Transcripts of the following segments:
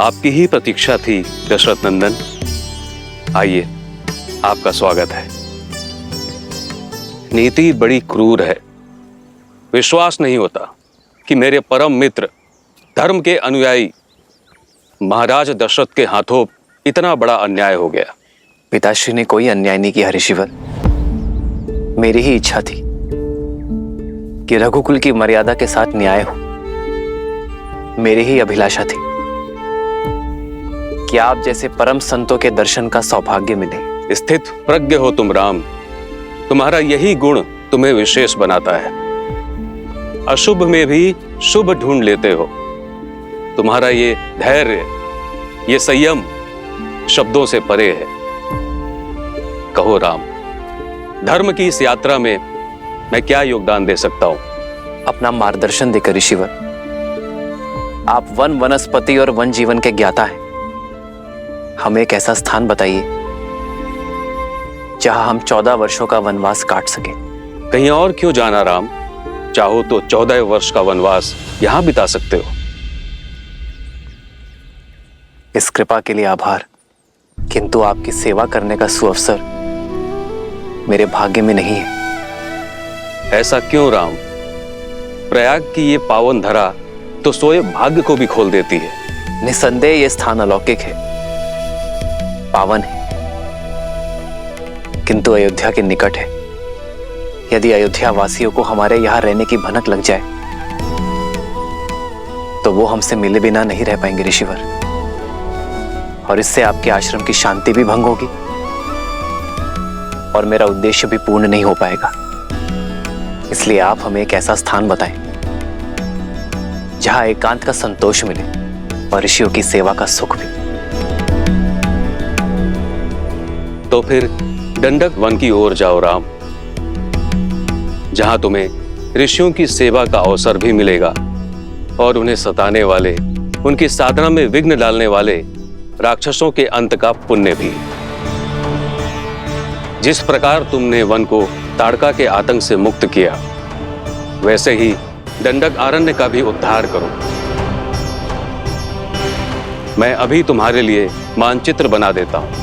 आपकी ही प्रतीक्षा थी दशरथ नंदन। आइए, आपका स्वागत है। नीति बड़ी क्रूर है। विश्वास नहीं होता कि मेरे परम मित्र, धर्म के अनुयायी महाराज दशरथ के हाथों इतना बड़ा अन्याय हो गया। पिताश्री ने कोई अन्याय नहीं किया ऋषिवर। मेरी ही इच्छा थी कि रघुकुल की मर्यादा के साथ न्याय हो। मेरी ही अभिलाषा थी कि आप जैसे परम संतों के दर्शन का सौभाग्य मिले। स्थित प्रज्ञ हो तुम राम। तुम्हारा यही गुण तुम्हें विशेष बनाता है। अशुभ में भी शुभ ढूंढ लेते हो। तुम्हारा ये धैर्य, ये संयम शब्दों से परे है। कहो राम, धर्म की इस यात्रा में मैं क्या योगदान दे सकता हूं? अपना मार्गदर्शन देकर ऋषिवर। आप वन वनस्पति और वन जीवन के ज्ञाता हैं। हमें एक ऐसा स्थान बताइए जहां हम 14 वर्षों का वनवास काट सके। कहीं और क्यों जाना राम? चाहो तो 14 वर्ष का वनवास यहां बिता सकते हो। इस कृपा के लिए आभार, किंतु आपकी सेवा करने का सुअवसर मेरे भाग्य में नहीं है। ऐसा क्यों राम? प्रयाग की ये पावन धरा तो सोए भाग्य को भी खोल देती है। निसंदेह ये स्थान अलौकिक है, पावन है, किंतु अयोध्या के निकट है। यदि अयोध्या वासियों को हमारे यहां रहने की भनक लग जाए तो वो हमसे मिले बिना नहीं रह पाएंगे ऋषिवर, और इससे आपके आश्रम की शांति भी भंग होगी और मेरा उद्देश्य भी पूर्ण नहीं हो पाएगा। इसलिए आप हमें एक ऐसा स्थान बताएं जहां एकांत का संतोष मिले और ऋषियों की सेवा का सुख भी। तो फिर दंडक वन की ओर जाओ राम, जहां तुम्हें ऋषियों की सेवा का अवसर भी मिलेगा और उन्हें सताने वाले, उनकी साधना में विघ्न डालने वाले राक्षसों के अंत का पुण्य भी। जिस प्रकार तुमने वन को ताड़का के आतंक से मुक्त किया, वैसे ही दंडक आरण्य का भी उद्धार करो। मैं अभी तुम्हारे लिए मानचित्र बना देता हूं।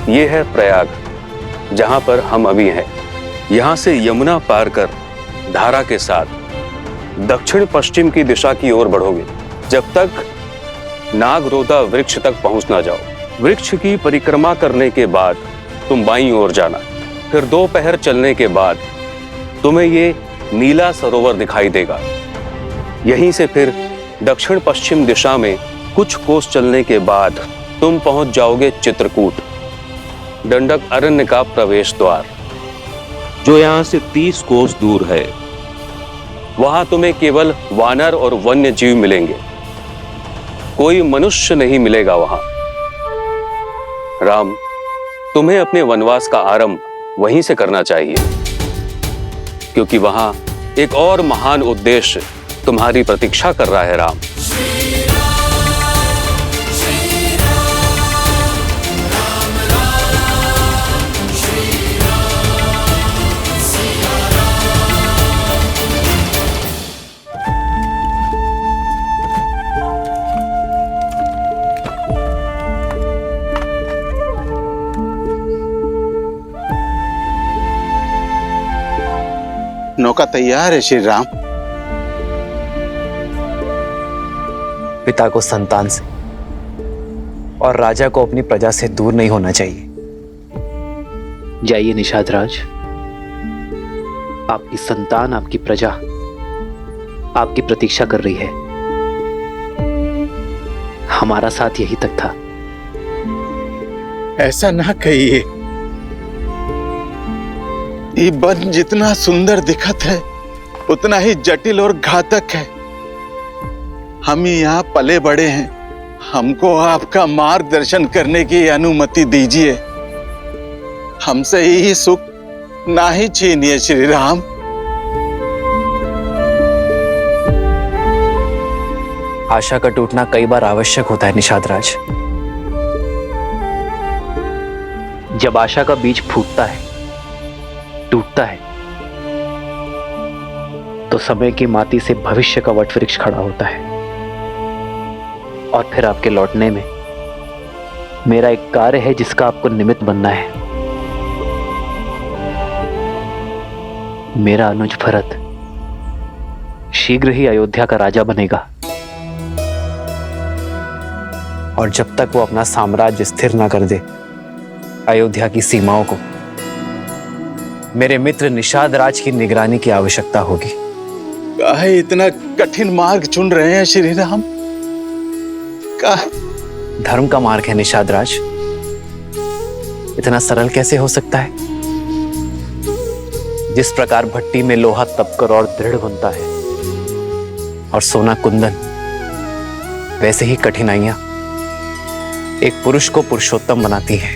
ये है प्रयाग, जहां पर हम अभी हैं। यहां से यमुना पार कर धारा के साथ दक्षिण पश्चिम की दिशा की ओर बढ़ोगे, जब तक नागरोधा वृक्ष तक पहुंच ना जाओ। वृक्ष की परिक्रमा करने के बाद तुम बाईं ओर जाना। फिर 2 पहर चलने के बाद तुम्हें ये नीला सरोवर दिखाई देगा। यहीं से फिर दक्षिण पश्चिम दिशा में कुछ कोस चलने के बाद तुम पहुंच जाओगे चित्रकूट, दंडक अरण्य का प्रवेश द्वार, जो यहां से 30 कोस दूर है। वहां तुम्हें केवल वानर और वन्य जीव मिलेंगे, कोई मनुष्य नहीं मिलेगा वहां। राम, तुम्हें अपने वनवास का आरंभ वहीं से करना चाहिए, क्योंकि वहां एक और महान उद्देश्य तुम्हारी प्रतीक्षा कर रहा है राम। नौका तैयार है श्री राम। पिता को संतान से और राजा को अपनी प्रजा से दूर नहीं होना चाहिए। जाइए निषाद राज, आपकी संतान, आपकी प्रजा आपकी प्रतीक्षा कर रही है। हमारा साथ यही तक था। ऐसा ना कहिए। ये वन जितना सुंदर दिखत है, उतना ही जटिल और घातक है। हम यहाँ पले बड़े हैं, हमको आपका मार्गदर्शन करने की अनुमति दीजिए। हमसे ही सुख ना ही छीनिए श्री राम। आशा का टूटना कई बार आवश्यक होता है निषाद राज। जब आशा का बीज फूटता है, टूटता है, तो समय की माटी से भविष्य का वटवृक्ष खड़ा होता है। और फिर आपके लौटने में मेरा एक कार्य है जिसका आपको निमित्त बनना है। मेरा अनुज भरत शीघ्र ही अयोध्या का राजा बनेगा। और जब तक वो अपना साम्राज्य स्थिर न कर दे अयोध्या की सीमाओं को, मेरे मित्र निषाद राज की निगरानी की आवश्यकता होगी। काहे इतना कठिन मार्ग चुन रहे हैं श्री राम? धर्म का मार्ग है निषाद राज, इतना सरल कैसे हो सकता है? जिस प्रकार भट्टी में लोहा तपकर और दृढ़ बनता है और सोना कुंदन, वैसे ही कठिनाइयां एक पुरुष को पुरुषोत्तम बनाती है।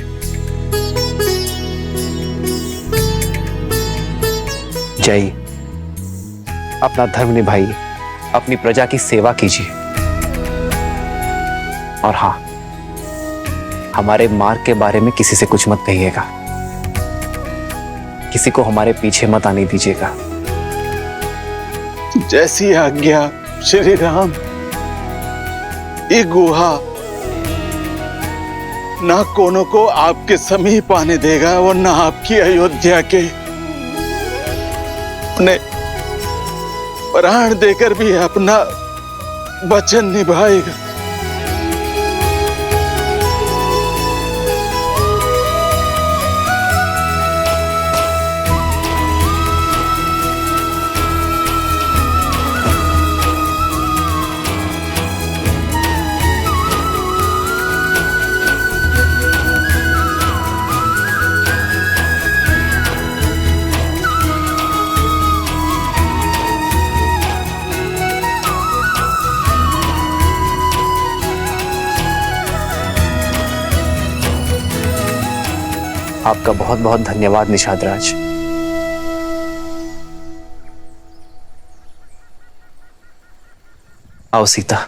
जय, अपना धर्म निभाइए, अपनी प्रजा की सेवा कीजिए। और हां, हमारे मार्ग के बारे में किसी से कुछ मत कहिएगा, किसी को हमारे पीछे मत आने दीजिएगा। जैसी आज्ञा श्री राम। ये गुहा ना कोनो को आपके समीप आने देगा और ना आपकी अयोध्या के अपने प्राण देकर भी अपना वचन निभाएगा। आपका बहुत बहुत धन्यवाद निषाद राज। आओ सीता।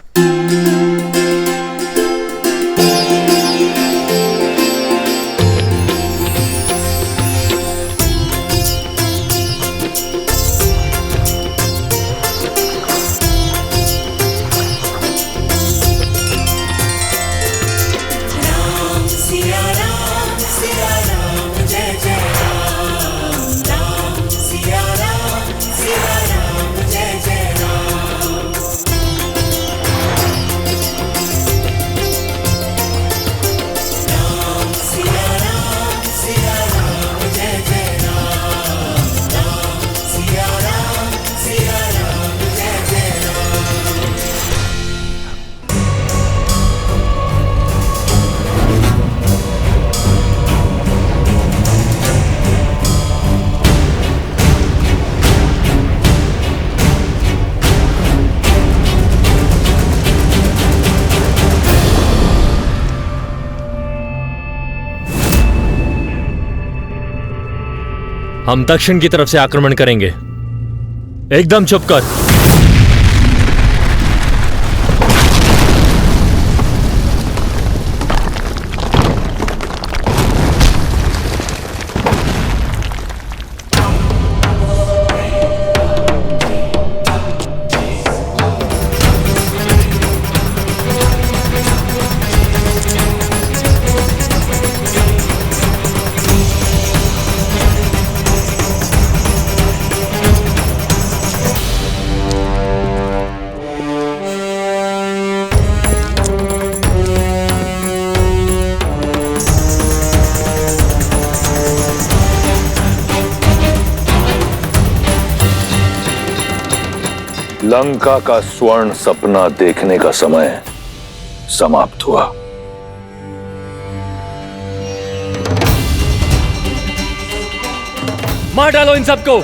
हम दक्षिण की तरफ से आक्रमण करेंगे। एकदम चुप कर। लंका का स्वर्ण सपना देखने का समय समाप्त हुआ। मार डालो इन सबको।